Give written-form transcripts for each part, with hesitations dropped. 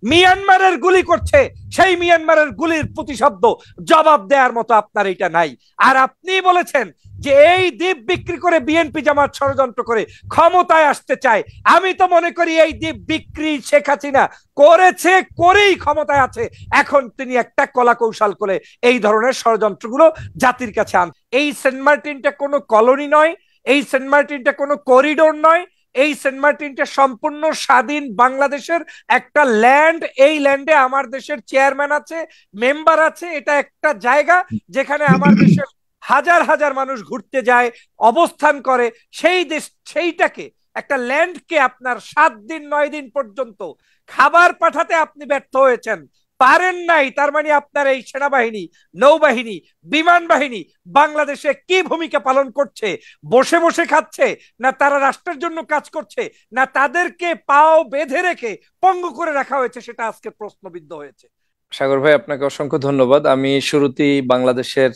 মিয়ানমারের গুলি করছে, সেই মিয়ানমারের গুলির প্রতিশব্দ জবাব দেওয়ার মতো আপনার এটা নাই। আর আপনি বলেছেন যে এই দ্বীপ বিক্রি করে বিএনপি জামাত ষড়যন্ত্র করে ক্ষমতায় আসতে চায়। আমি তো মনে করি এই দ্বীপ বিক্রি শেখ হাসিনা করেছে, করেই ক্ষমতায় আছে। এখন তিনি একটা কলা কৌশল করে এই ধরনের ষড়যন্ত্রগুলো জাতির কাছে আন। এই সেন্ট মার্টিনটা কোনো কলোনি নয়, এই সেন্ট মার্টিনটা কোনো করিডোর নয়, এই সেন্ট মার্টিনটা সম্পূর্ণ স্বাধীন বাংলাদেশের একটা ল্যান্ড। এই ল্যান্ডে আমার দেশের চেয়ারম্যান আছে, মেম্বার আছে। এটা একটা জায়গা যেখানে আমার দেশের হাজার হাজার মানুষ ঘুরতে যায়, অবস্থান করে। সেই দেশ, সেইটাকে, একটা ল্যান্ডকে আপনার 7 দিন 9 দিন পর্যন্ত খাবার পাঠাতে আপনি ব্যর্থ হয়েছেন, পারেন নাই। তার মানে আপনার এই সেনাবাহিনী, নৌবাহিনী, বিমান বাহিনী বাংলাদেশে কি ভূমিকা পালন করছে? বসে বসে খাচ্ছে, না তারা রাষ্ট্রের জন্য কাজ করছে, না তাদেরকে পাও বেঁধে রেখে পঙ্গু করে রাখা হয়েছে, সেটা আজকে প্রশ্নবিদ্ধ হয়েছে। সাগর ভাই, আপনাকে অসংখ্য ধন্যবাদ। আমি শুরুতেই বাংলাদেশের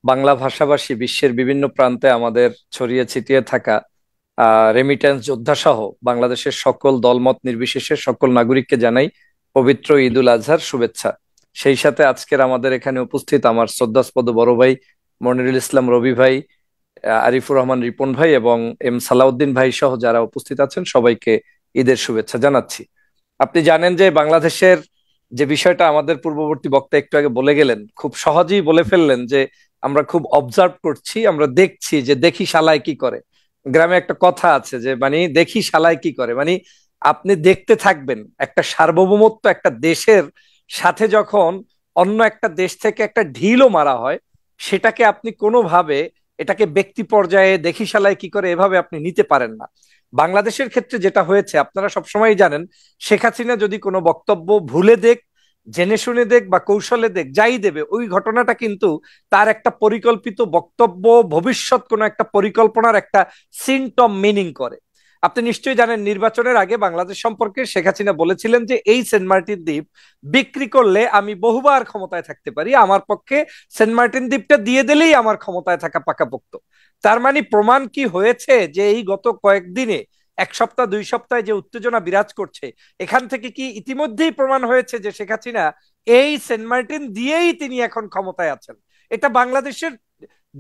বাংলা ভাষাভাষী বিশ্বের বিভিন্ন প্রান্তে আমাদের ছড়িয়ে ছিটিয়ে থাকা রেমিটেন্স যোদ্ধা সহ বাংলাদেশের সকল দলমত নির্বিশেষে সকল নাগরিককে জানাই পবিত্র ঈদ উল আজহার শুভেচ্ছা। সেই সাথে আজকের আমাদের এখানে উপস্থিত আমার শ্রদ্ধাস্পদ বড় ভাই মনিরুল ইসলাম রবি ভাই, আরিফুর রহমান রিপন ভাই এবং এম সালাউদ্দিন ভাই সহ যারা উপস্থিত আছেন সবাইকে ঈদের শুভেচ্ছা জানাচ্ছি। আপনি জানেন যে বাংলাদেশের যে বিষয়টা আমাদের পূর্ববর্তী বক্তা একটু আগে বলে গেলেন, খুব সহজেই বলে ফেললেন যে আমরা খুব অবজার্ভ করছি, আমরা দেখছি যে দেখি শালায় কি করে। গ্রামে একটা কথা আছে যে মানে দেখি শালায় কি করে, মানে আপনি দেখতে থাকবেন একটা সার্বভৌমত্ব একটা দেশের সাথে যখন অন্য একটা দেশ থেকে একটা ঢিলও মারা হয়, সেটাকে আপনি কোনোভাবে এটাকে ব্যক্তি পর্যায়ে দেখি শালায় কি করে এভাবে আপনি নিতে পারেন না। বাংলাদেশের ক্ষেত্রে যেটা হয়েছে আপনারা সবসময় জানেন, শেখ হাসিনা যদি কোনো বক্তব্য ভুলে দেখ, জেনে শুনে দেখ বা কৌশলে দেখ, যাই দেবে, ওই ঘটনাটা কিন্তু তার একটা পরিকল্পিত বক্তব্য, ভবিষ্যৎ কোনো একটা পরিকল্পনার একটা সিম্পটম মিনিং করে। আপনি নিশ্চয়ই জানেন নির্বাচনের আগে বাংলাদেশ সম্পর্কে শেখ হাসিনা বলেছিলেন যে এই সেন্ট মার্টিন দ্বীপ বিক্রি করলে আমি বহুবার ক্ষমতায় থাকতে পারি, আমার পক্ষে সেন্ট মার্টিন দ্বীপটা দিয়ে দিলেই আমার ক্ষমতায় থাকা পাকাপোক্ত। তার মানে প্রমাণ কি হয়েছে যে এই গত কয়েকদিনে, 1 সপ্তাহ 2 সপ্তাহে যে উত্তেজনা বিরাজ করছে, এখান থেকে কি ইতিমধ্যেই প্রমাণ হয়েছে যে শেখ হাসিনা এই সেন্ট মার্টিন দিয়েই তিনি এখন ক্ষমতায় আছেন? এটা বাংলাদেশের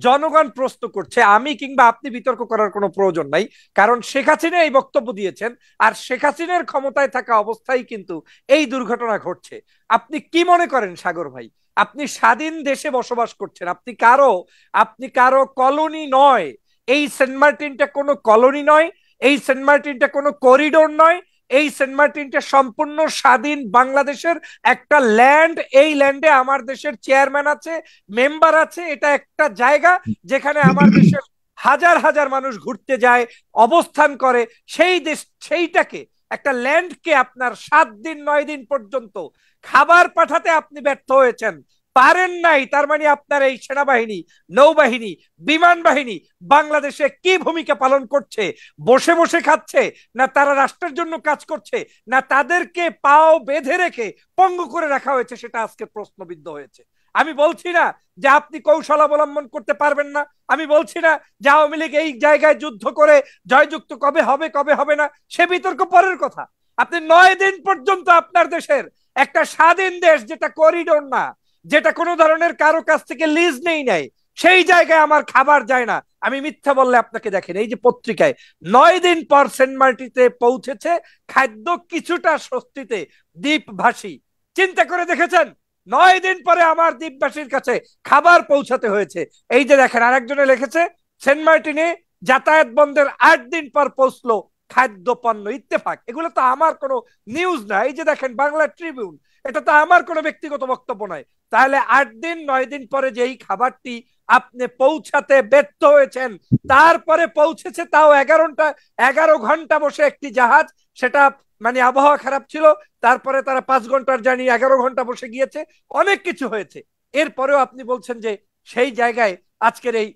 জনগণ প্রশ্ন করছে। আমি কিংবা আপনি বিতর্ক করার কোনো প্রয়োজন নাই, কারণ শেখ হাসিনা এই বক্তব্য দিয়েছেন। আর শেখ হাসিনার ক্ষমতায় থাকা অবস্থায় কিন্তু এই দুর্ঘটনা ঘটছে। আপনি কি মনে করেন সাগর ভাই? আপনি স্বাধীন দেশে বসবাস করছেন, আপনি কারো কলোনি নয়। এই সেন্ট মার্টিনটা কোনো কলোনি নয়, এই সেন্ট মার্টিনটা কোনো করিডোর নয়, এই সেন্ট মার্টিনটা সম্পূর্ণ স্বাধীন বাংলাদেশের একটা ল্যান্ড। এই ল্যান্ডে আমার দেশের চেয়ারম্যান আছে, মেম্বার আছে। এটা একটা জায়গা যেখানে আমার দেশের হাজার হাজার মানুষ ঘুরতে যায়, অবস্থান করে। সেই দেশ, সেইটাকে, একটা ল্যান্ডকে আপনার 7 দিন 9 দিন পর্যন্ত খাবার পাঠাতে আপনি ব্যর্থ হয়েছেন, পারেন নাই। তার মানে আপনার এই সেনাবাহিনী, নৌবাহিনী, বিমান বাহিনী বাংলাদেশে কি ভূমিকা পালন করছে? বসে বসে খাচ্ছে, না তারা রাষ্ট্রের জন্য কাজ করছে, না তাদেরকে পাও বেঁধে রেখে পঙ্গু করে রাখা হয়েছে, সেটা আজকে প্রশ্নবিদ্ধ হয়েছে। আমি বলছি না যে আপনি কৌশল অবলম্বন করতে পারবেন না, আমি বলছি না যে আওয়ামী লীগ এই জায়গায় যুদ্ধ করে জয়যুক্ত কবে হবে কবে হবে না, সে বিতর্ক পরের কথা। আপনি 9 দিন পর্যন্ত আপনার দেশের একটা স্বাধীন দেশ, যেটা করিডোর না, যেটা কোনো ধরনের কারো কাছ থেকে লিজ নেই নাই, সেই জায়গায় আমার খাবার যায় না। আমি মিথ্যা বললে আপনাকে দেখেন, এই যে পত্রিকায় 9 দিন পর সেন্ট মার্টিতে পৌঁছেছে, খাদ্য কিছুটা স্বস্তিতে দ্বীপবাসী। চিন্তা করে দেখেছেন? 9 দিন পরে আমার দ্বীপবাসীর কাছে খাবার পৌঁছাতে হয়েছে। এই যে দেখেন, আরেকজনে লিখেছে সেন্ট মার্টিনে যাতায়াত বন্ধের 8 দিন পর পৌঁছলো খাদ্য পণ্য। ইত্তেফাক, এগুলো তো আমার কোনো নিউজ না। এই যে দেখেন বাংলা ট্রিবিউন, এটা তো আমার কোনো ব্যক্তিগত বক্তব্য নয়। তাহলে 8 দিন 9 দিন পরে যেই খাবারটি আপনি পৌঁছাতে ব্যর্থ হয়েছেন, তারপরে পৌঁছেছে তাও 11 ঘন্টা বসে একটি জাহাজ। সেটা মানে আবহাওয়া খারাপ ছিল, তারপরে তারা 5 ঘন্টার জার্নি 11 ঘন্টা বসে গিয়েছে, অনেক কিছু হয়েছে। এরপরেও আপনি বলছেন যে সেই জায়গায় আজকের এই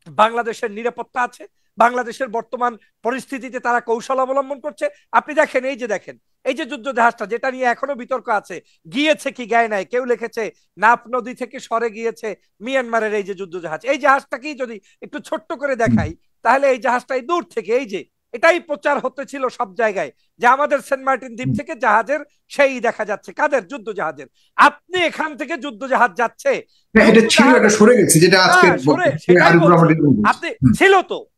বাংলাদেশের নিরাপত্তা আছে, বাংলাদেশের বর্তমান পরিস্থিতিতে তারা কৌশল অবলম্বন করছে। আপনি দেখেন, এই যে দেখেন, এই যে যুদ্ধ জাহাজটা, যেটা নিয়ে এখনো বিতর্ক আছে, গিয়েছে কি গায় নাই, কেউ লিখেছে নাফ নদী থেকে সরে গিয়েছে মিয়ানমারের এই যে যুদ্ধ জাহাজ। এই জাহাজটাকেই যদি একটু ছোট্ট করে দেখাই, তাহলে এই জাহাজটাই দূর থেকে, এই যে এটাই প্রচার হতে ছিল সব জায়গায়, যে আমাদের সেন্ট মার্টিন দ্বীপ থেকে জাহাজের সেই দেখা যাচ্ছে, কাদের? যুদ্ধ জাহাজের। আপনি এখান থেকে যুদ্ধ জাহাজ যাচ্ছে, এটা ছিল, এটা সরে গেছে, যেটা আজকে আপনি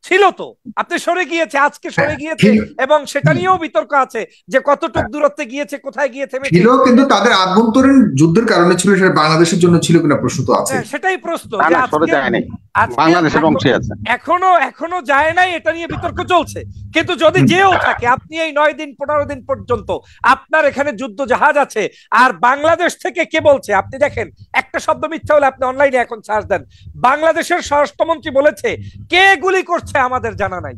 ছিল তো আপনি সরে গিয়েছে, আজকে সরে গিয়েছে, এবং সেটা নিয়েও বিতর্ক আছে যে কতটুকু দূরত্বে গিয়েছে, কোথায় গিয়ে থেমেছে। কিন্তু তাদের আভ্যন্তরীণ যুদ্ধের কারণে ছিল, সেটা বাংলাদেশের জন্য ছিল কিনা প্রশ্ন তো আছে। সেটাই প্রশ্ন, এখনো যায় নাই, এটা নিয়ে বিতর্ক চলছে। কিন্তু যদি যেও থাকে, আপনি এই 9 দিন 15 দিন পর্যন্ত আপনার এখানে যুদ্ধ জাহাজ আছে, আর বাংলাদেশ থেকে কে বলছে? আপনি দেখেন, একটা শব্দ মিথ্যা হলে আপনি অনলাইনে এখন সার্চ দেন, বাংলাদেশের স্বরাষ্ট্রমন্ত্রী বলেছে কে গুলি করছে আমাদের জানা নাই।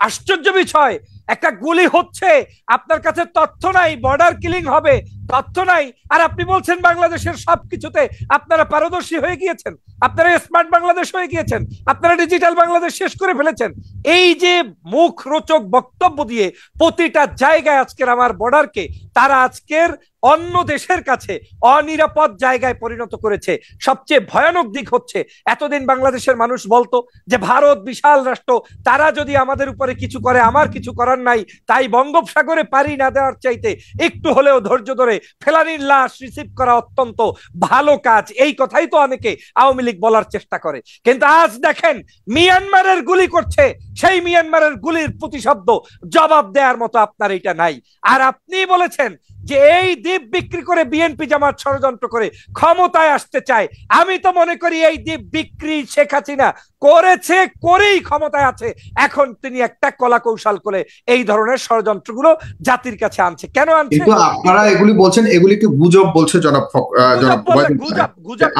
আশ্চর্য বিষয়, একটা গুলি হচ্ছে, আপনার কাছে তথ্য নাই, বর্ডার কিলিং হবে, তথ্য নাই, আর আপনি বলছেন বাংলাদেশের সবকিছুতে আপনারা পারদর্শী হয়ে গিয়েছেন, আপনারা স্মার্ট বাংলাদেশ হয়ে গিয়েছেন, আপনারা ডিজিটাল বাংলাদেশ শেষ করে ফেলেছেন। এই যে মুখ রোচক বক্তব্য দিয়ে প্রতিটা জায়গায় আজকের আমার বর্ডারকে তারা আজকের অন্য দেশের কাছে অনিরাপদ জায়গায় পরিণত করেছে। সবচেয়ে ভয়ানক দিক হচ্ছে, এতদিন বাংলাদেশের মানুষ বলতো যে ভারত বিশাল রাষ্ট্র, তারা যদি আমাদের উপরে কিছু করে আমার কিছু করার নাই, তাই বঙ্গোপসাগরে পারি না দেওয়ার চাইতে একটু হলেও ধৈর্য ধরে ফেলানির লাশ রিসিভ করা অত্যন্ত ভালো কাজ। এই কথাই তো অনেকে আওয়ামী লীগ বলার চেষ্টা করে। কিন্তু আজ দেখেন, মিয়ানমারের গুলি করছে, সেই মিয়ানমারের গুলির প্রতিশব্দ জবাব দেওয়ার মতো আপনার এটা নাই। আর আপনি বলেছেন যে এই দ্বীপ বিক্রি করে বিএনপি জামাত ষড়যন্ত্র করে ক্ষমতায় আসতে চায়। আমি তো মনে করি এই দ্বীপ বিক্রি শেখ হাসিনা করেছে, করেই ক্ষমতায় আছে। এখন তিনি একটা কলা কৌশল করে এই ধরনের ষড়যন্ত্রগুলো জাতির কাছে আনছে। কেন আনছে? কিন্তু আপনারা এগুলি বলছেন, এগুলিকে গুজব বলছে জনাব।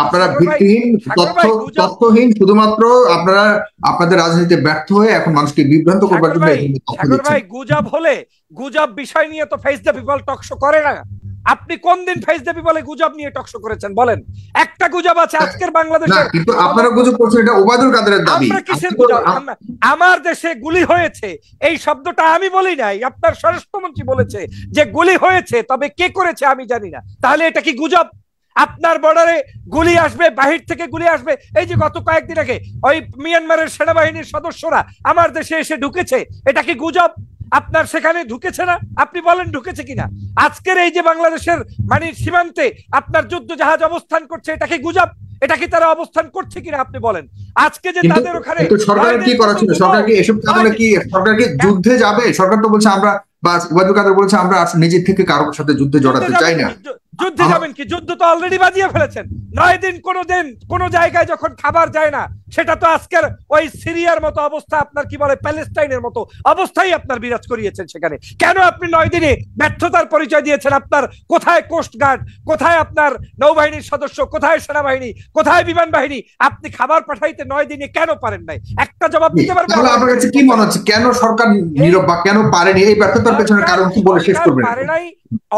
আপনারা ভিত্তিহীন, তথ্যহীন, শুধুমাত্র আপনারা আপনাদের রাজনীতিতে ব্যর্থ হয়ে এখন মানুষকে বিভ্রান্ত করবার জন্য। সাগর ভাই, গুজব হলে, গুজব বিষয় নিয়ে তো ফেস দ্য পিপল টকশো করে না। আপনি কোন দিন ফেস দ্য পিপলে গুজব নিয়ে টকশো করেছেন বলেন? একটা গুজব আছে আজকের বাংলাদেশে, কিন্তু আপনারা গুজব করছেন, এটা ওবায়দুল কাদেরের দাবি। আমরা কিসের গুজব? আমার দেশে গুলি হয়েছে এই শব্দটা আমি বলি নাই, আপনার স্বরাষ্ট্রমন্ত্রী বলেছে যে গুলি হয়েছে, তবে কে করেছে আমি জানি না। তাহলে এটা কি গুজব? আপনার বর্ডারে গুলি আসবে, বাহির থেকে গুলি আসবে। এই যে গত কয়েকদিন আগে ওই মিয়ানমারের সেনাবাহিনীর সদস্যরা আমার দেশে এসে ঢুকেছে, এটা কি গুজব? আপনার সেখানে ঢুকেছে না? আপনি বলেন ঢুকেছে কিনা? আজকের এই যে বাংলাদেশের মানে সীমান্তে আপনার যুদ্ধ জাহাজ অবস্থান করছে, এটা কি গুজব? এটা কি তারা অবস্থান করছে কিনা আপনি বলেন? আজকে যে তাদের ওখানে সরকারের কি করা ছিল? সরকার কি এসব কারণে কি সরকার কি যুদ্ধে যাবে? সরকার তো বলছে আমরা, বা ওবায়দুল কাদের বলছে আমরা নিজের থেকে কারোর সাথে যুদ্ধে জড়াতে চাই না। যুদ্ধে যাবেন কি? যুদ্ধ তো অলরেডি বাজিয়ে ফেলেছেন। 9 দিন কোন জায়গায় যখন খাবার যায় না, সেটা তো আজকের ওই সিরিয়ার মতো অবস্থা, আপনার কি বলে প্যালেস্টাইনের মতো অবস্থাই আপনার বিরাজ করিয়েছেন সেখানে। কেন আপনি 9 দিনে ব্যর্থতার পরিচয় দিয়েছেন? আপনার কোথায় কোস্ট গার্ড, কোথায় আপনার নৌবাহিনীর সদস্য, কোথায় সেনাবাহিনী, কোথায় বিমান বাহিনী? আপনি খাবার পাঠাইতে 9 দিনে কেন পারেন নাই? একটা জবাব দিতে পারবেন? আপনার কাছে কি মনে হচ্ছে, কেন সরকার নীরব বা কেন পারেনি? এই ব্যর্থতার পেছনে কারণ কি বলে শেষ করবেন? পারে নাই।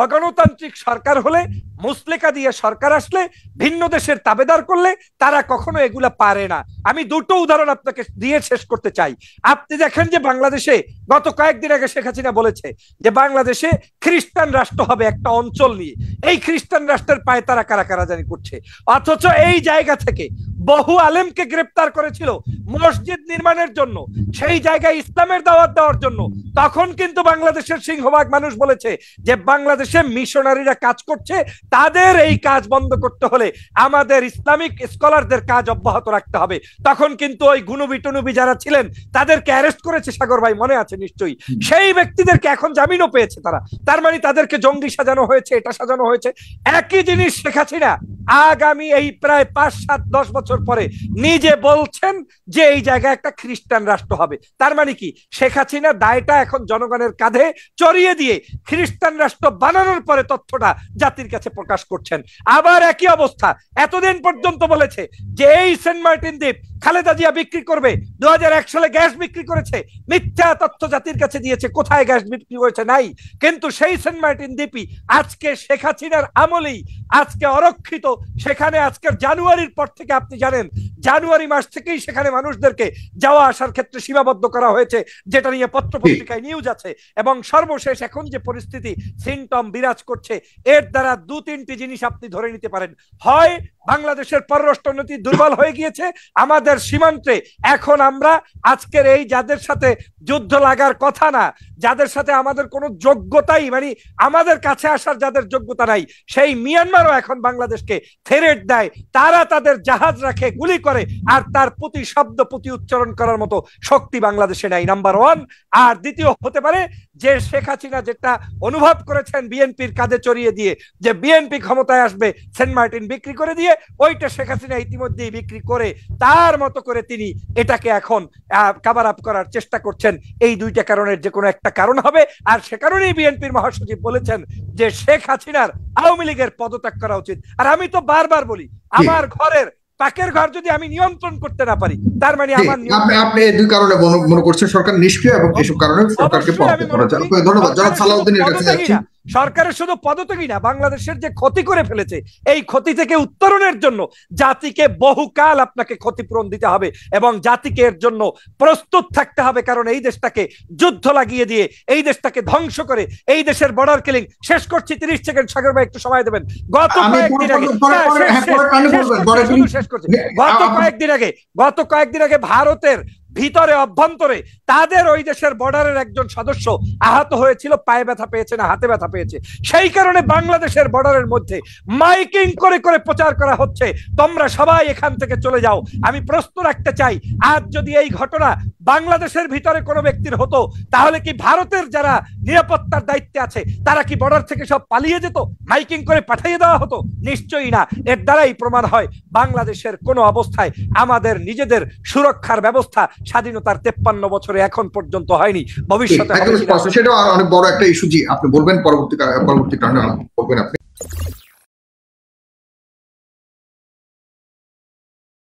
অগণতান্ত্রিক সরকার হলে, মুসলেকা দিয়ে সরকার আসলে, ভিন্ন দেশের তাবেদার করলে তারা কখনো এগুলা পারে না। আমি দুটো উদাহরণ আপনাকে দিয়ে শেষ করতে চাই। আপনি দেখেন যে বাংলাদেশে গত কয়েকদিন আগে শেখ হাসিনা বলেছে যে বাংলাদেশে খ্রিস্টান রাষ্ট্র হবে একটা অঞ্চল নিয়ে। এই খ্রিস্টান রাষ্ট্রের পায়ে তারা কারা জানি করছে, অথচ এই জায়গা থেকে বহু আলেমকে গ্রেপ্তার করেছিল মসজিদ নির্মাণের জন্য, সেই জায়গায় ইসলামের দাওয়াত দেওয়ার জন্য। তখন কিন্তু বাংলাদেশের সিংহভাগ মানুষ বলেছে যে বাংলাদেশে মিশনারিরা কাজ করছে, তাদের এই কাজ বন্ধ করতে হলে আমাদের ইসলামিক স্কলারদের কাজ অব্যাহত রাখতে হবে। তখন কিন্তু ওই গুনুবি টুনুবি যারা ছিলেন তাদেরকে অ্যারেস্ট করেছে, সাগর ভাই মনে আছে নিশ্চয়ই। সেই ব্যক্তিদেরকে এখন জামিনও পেয়েছে তারা, তার মানে তাদেরকে জঙ্গি সাজানো হয়েছে, এটা সাজানো হয়েছে। একই জিনিস শেখ হাসিনা আগামী এই প্রায় 5, 7, 10 বছর পরে নিজে বলছেন যে এই জায়গায় একটা খ্রিস্টান রাষ্ট্র হবে। তার মানে কি শেখ হাসিনা দায়টা এখন জনগণের কাঁধে চড়িয়ে দিয়ে খ্রিস্টান রাষ্ট্র বানানোর পরে তথ্যটা জাতির কাছে প্রকাশ করছেন। আবার একই অবস্থা, এতদিন পর্যন্ত বলেছে যে এই সেন্ট মার্টিন দ্বীপ খালেদা জিয়া বিক্রি করবে, 2001 সালে গ্যাস বিক্রি করেছে, মিথ্যা তথ্য জাতির কাছে দিয়েছে, কোথায় গ্যাস বিক্রি হয়েছে নাই। কিন্তু সেই সেন্ট মার্টিন দ্বীপই আজকে শেখ হাসিনার আমলেই আজকে অরক্ষিত। সেখানে আজকের জানুয়ারির পর থেকে আপনি জানেন, জানুয়ারি মাস থেকেই সেখানে মানুষদেরকে যাওয়া আসার ক্ষেত্রে সীমাবদ্ধ করা হয়েছে, যেটা নিয়ে পত্রপত্রিকায় নিউজ আছে। এবং সর্বশেষ এখন যে পরিস্থিতি সিমটম বিরাজ করছে, এর দ্বারা 2-3টি জিনিস আপনি ধরে নিতে পারেন। হয় বাংলাদেশের পররাষ্ট্রনীতি দুর্বল হয়ে গিয়েছে। আমাদের সীমান্তে এখন আমরা আজকের এই যাদের সাথে যুদ্ধ লাগার কথা না, যাদের সাথে আমাদের কোনো যোগ্যতাই মানে আমাদের কাছে আসার যাদের যোগ্যতা নাই, সেই মিয়ানমারও এখন বাংলাদেশকে থ্রেট দেয়। তারা তাদের জাহাজ রাখে, গুলি করে, আর তার প্রতি শব্দ প্রতি উচ্চারণ করার মতো শক্তি বাংলাদেশে নাই, নাম্বার ওয়ান। আর দ্বিতীয় হতে পারে যে শেখ হাসিনা যেটা অনুভব করেছেন বিএনপির কাঁধে চড়িয়ে দিয়ে যে বিএনপি ক্ষমতায় আসবে সেন্ট মার্টিন বিক্রি করে দিয়ে, ওইটা শেখ হাসিনা ইতিমধ্যেই বিক্রি করে তার মতো করে তিনি এটাকে এখন কভার আপ করার চেষ্টা করছেন। এই দুইটা কারণের যে কোনো একটা কারণ হবে। আর সে কারণেই বিএনপির মহাসচিব বলেছেন যে শেখ হাসিনার আওয়ামী লীগের পদত্যাগ করা উচিত। আর আমি তো বারবার বলি, আমার ঘরের পাকের ঘর যদি আমি নিয়ন্ত্রণ করতে না পারি, তার মানে আমার আপনি এই দুই কারণে মনে করছেন সরকার নিষ্ক্রিয় এবং এসব কারণে সরকারকে পদত্যাগ করা যায়। ধন্যবাদ। জনাব সালাউদ্দিনের কাছে যাচ্ছি। সরকারের শুধু পদত্যাগই না, বাংলাদেশের যে ক্ষতি করে ফেলেছে এই ক্ষতি থেকে উত্তরণের জন্য জাতিকে বহুকাল আপনাকে ক্ষতিপূরণ দিতে হবে এবং জাতিকে এর জন্য প্রস্তুত থাকতে হবে। কারণ এই দেশটাকে যুদ্ধ লাগিয়ে দিয়ে এই দেশটাকে ধ্বংস করে এই দেশের বর্ডার কিলিং শেষ করছি। 30 সেকেন্ড সাগর ভাই একটু সময় দেবেন। গত কয়েকদিন আগে ভারতের ভিতরে অভ্যন্তরে তাদের ওই দেশের বর্ডারের একজন সদস্য আহত হয়েছিল, পায়ে ব্যথা পেয়েছে না হাতে ব্যথা পেয়েছে। সেই কারণে বাংলাদেশের বর্ডারের মধ্যে মাইকিং করে করে প্রচার করা হচ্ছে তোমরা সবাই এখান থেকে চলে যাও। আমি প্রশ্ন রাখতে চাই, আজ যদি এই ঘটনা বাংলাদেশের ভিতরে কোনো ব্যক্তির হতো তাহলে কি ভারতের যারা নিরাপত্তার দায়িত্বে আছে তারা কি বর্ডার থেকে সব পালিয়ে যেত, মাইকিং করে পাঠিয়ে দেওয়া হতো? নিশ্চয়ই না। এর দ্বারাই প্রমাণ হয় বাংলাদেশের কোনো অবস্থায় আমাদের নিজেদের সুরক্ষার ব্যবস্থা স্বাধীনতার 53 বছরে এখন পর্যন্ত হয়নি, ভবিষ্যতে হবে। সেটা অনেক বড় একটা ইস্যু। জি, আপনি বলবেন পরবর্তী কারণে বলবেন আপনি।